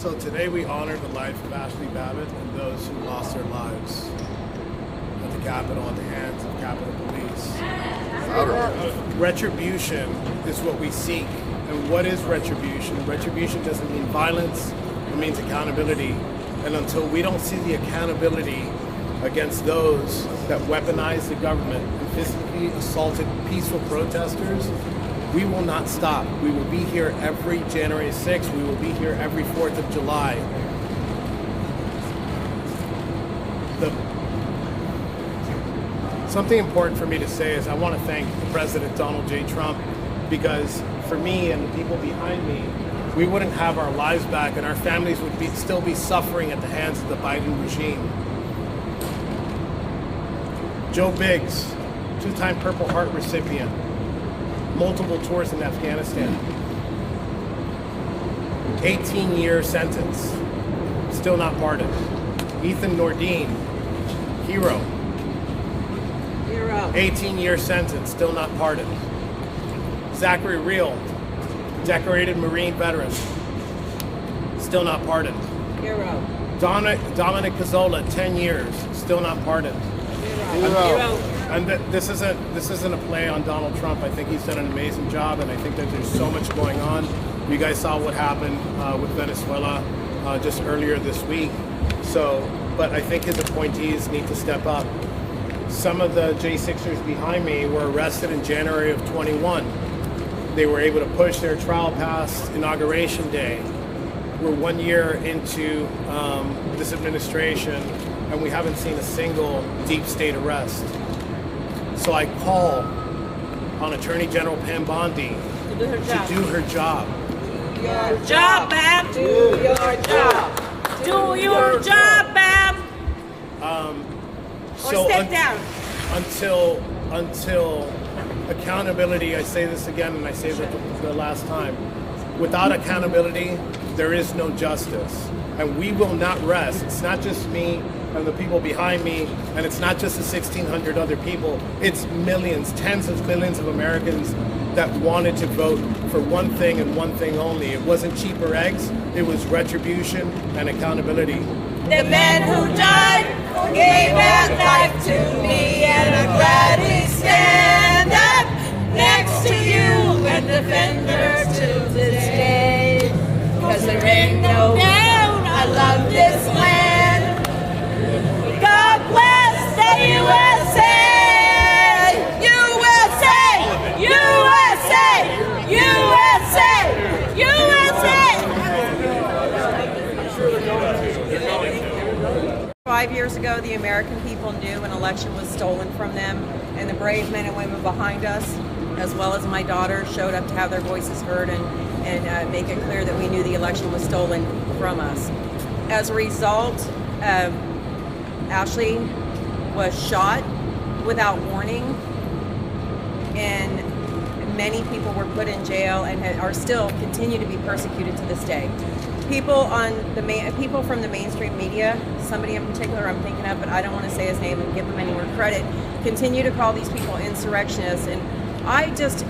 So today we honor the life of Ashli Babbitt and those who lost their lives at the Capitol at the hands of Capitol Police. Retribution is what we seek. And what is retribution? Retribution doesn't mean violence, it means accountability. And until we don't see the accountability against those that weaponize the government and physically assaulted peaceful protesters, we will not stop. We will be here every January 6th. We will be here every 4th of July. Something important for me to say is I want to thank President Donald J. Trump, because for me and the people behind me, we wouldn't have our lives back and our families would still be suffering at the hands of the Biden regime. Joe Biggs, two-time Purple Heart recipient, multiple tours in Afghanistan, 18-year sentence, still not pardoned. Ethan Nordine, hero, 18-year sentence, still not pardoned. Zachary Real, decorated Marine veteran, still not pardoned. Hero. Dominic Cazzola, 10 years, still not pardoned. Hero. And this isn't a play on Donald Trump. I think he's done an amazing job, and I think that there's so much going on. You guys saw what happened with Venezuela just earlier this week. But I think his appointees need to step up. Some of the J6ers behind me were arrested in January of 21. They were able to push their trial past Inauguration Day. We're 1 year into this administration, and we haven't seen a single deep state arrest. So I call on Attorney General Pam Bondi to do her job. Your job, ma'am. Do your job. Do your job, ma'am. Or step down. Until accountability, I say this again and I say it the last time, without accountability, there is no justice. And we will not rest. It's not just me and the people behind me, and it's not just the 1,600 other people. It's millions, tens of millions of Americans that wanted to vote for one thing and one thing only. It wasn't cheaper eggs, it was retribution and accountability. The man who died gave back life to me, and I'm glad he stand up next to you and defend her to this day. 'Cause there ain't no doubt I love this land. God bless the USA! USA! USA! USA! USA! 5 years ago, the American people knew an election was stolen from them, and the brave men and women behind us, as well as my daughter, showed up to have their voices heard and make it clear that we knew the election was stolen from us. As a result, Ashli was shot without warning, and many people were put in jail and are still continue to be persecuted to this day. People from the mainstream media, somebody in particular I'm thinking of, but I don't want to say his name and give him any more credit, continue to call these people insurrectionists. And I just,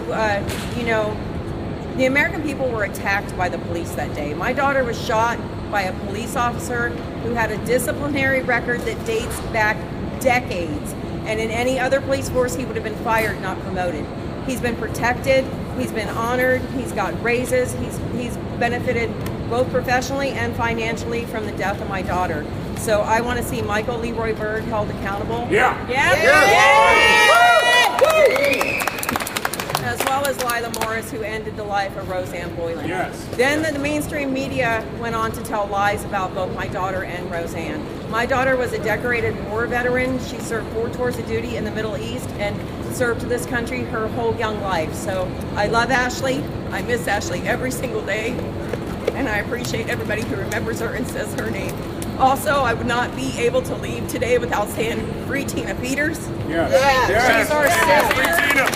the American people were attacked by the police that day. My daughter was shot by a police officer who had a disciplinary record that dates back decades. And in any other police force, he would have been fired, not promoted. He's been protected, he's been honored, he's got raises, he's benefited both professionally and financially from the death of my daughter. So I want to see Michael Leroy Berg held accountable. Yeah. As well as Lila Morris, who ended the life of Roseanne Boylan. Yes. Then the mainstream media went on to tell lies about both my daughter and Roseanne. My daughter was a decorated war veteran. She served 4 tours of duty in the Middle East and served this country her whole young life. So I love Ashli. I miss Ashli every single day. And I appreciate everybody who remembers her and says her name. Also, I would not be able to leave today without saying free Tina Peters. Yes. She's our sister. Free Tina.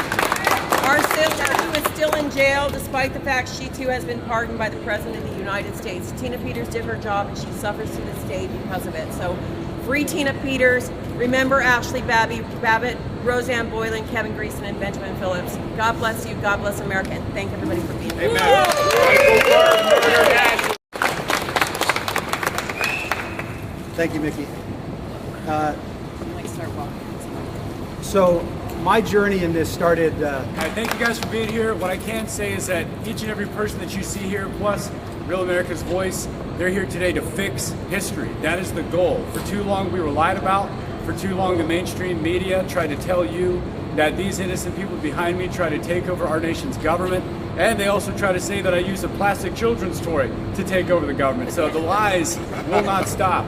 Our sister, who is still in jail despite the fact she too has been pardoned by the President of the United States. Tina Peters did her job and she suffers to this day because of it. So free Tina Peters. Remember Ashli Babbitt, Roseanne Boylan, Kevin Greason, and Benjamin Phillips. God bless you. God bless America. And thank everybody for being here. Amen. Thank you, Micki. So my journey in this started. Thank you guys for being here. What I can say is that each and every person that you see here, plus Real America's Voice, they're here today to fix history. That is the goal. For too long we were lied about. For too long the mainstream media tried to tell you that these innocent people behind me try to take over our nation's government. And they also try to say that I use a plastic children's toy to take over the government. So the lies will not stop.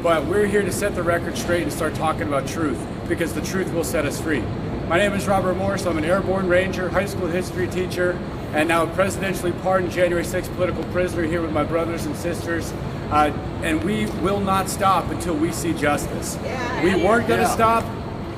But we're here to set the record straight and start talking about truth, because the truth will set us free. My name is Robert Morris. I'm an airborne ranger, high school history teacher, and now a presidentially pardoned January 6th political prisoner here with my brothers and sisters. And we will not stop until we see justice. We weren't going to stop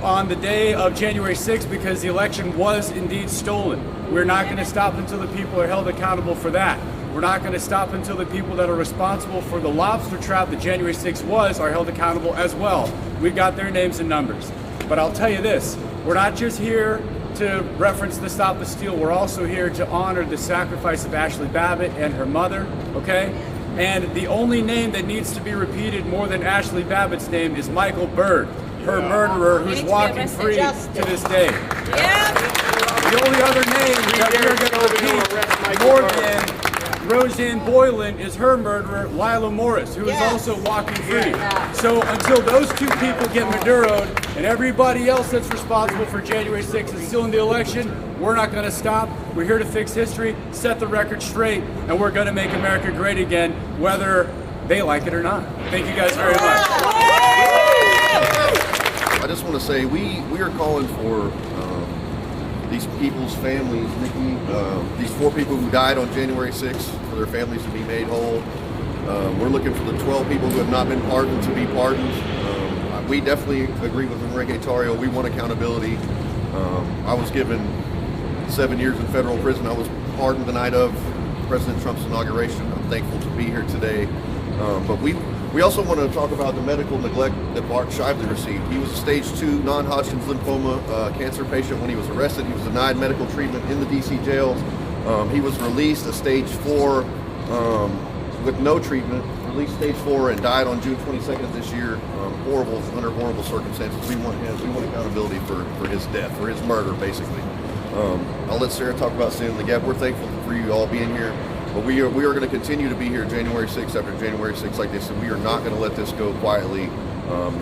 on the day of January 6th because the election was indeed stolen. We're not going to stop until the people are held accountable for that. We're not going to stop until the people that are responsible for the lobster trap that January 6th was are held accountable as well. We've got their names and numbers. But I'll tell you this, we're not just here to reference the Stop the Steal, we're also here to honor the sacrifice of Ashli Babbitt and her mother, okay? And the only name that needs to be repeated more than Ashli Babbitt's name is Michael Byrd, her murderer, who's walking free to this day. The only other name we're going to repeat more than Roseanne Boylan is her murderer, Lila Morris, who is also walking free. So until those two people get Maduro'd and everybody else that's responsible for January 6th is still in the election, we're not going to stop. We're here to fix history, set the record straight, and we're going to make America great again, whether they like it or not. Thank you guys very much. I just want to say we are calling for these people's families, Micki, these 4 people who died on January 6th, for their families to be made whole. We're looking for the 12 people who have not been pardoned to be pardoned. We definitely agree with Enrique Tarrio. We want accountability. I was given 7 years in federal prison. I was pardoned the night of President Trump's inauguration. I'm thankful to be here today. But we also want to talk about the medical neglect that Bart Shively received. He was a stage 2 non-Hodgkin's lymphoma cancer patient when he was arrested. He was denied medical treatment in the DC jails. He was released at stage 4 with no treatment, released stage 4 and died on June 22nd of this year. Under horrible circumstances. We want accountability for his death, for his murder, basically. I'll let Sarah talk about standing in the gap. We're thankful for you all being here. But we are going to continue to be here January 6th after January 6th, like they said. We are not going to let this go quietly.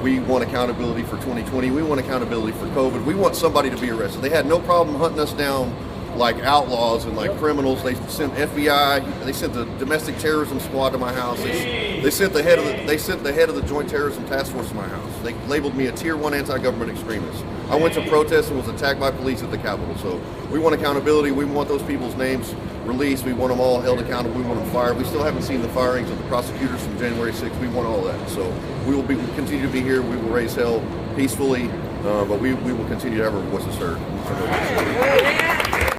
We want accountability for 2020. We want accountability for COVID. We want somebody to be arrested. They had no problem hunting us down like outlaws and like criminals. They sent FBI. They sent the domestic terrorism squad to my house. They sent the head of the Joint Terrorism Task Force to my house. They labeled me a Tier 1 anti-government extremist. I went to protest and was attacked by police at the Capitol. So we want accountability. We want those people's names released. We want them all held accountable. We want them fired. We still haven't seen the firings of the prosecutors from January 6th. We want all that. So we will continue to be here. We will raise hell peacefully, but we will continue to have our voices heard.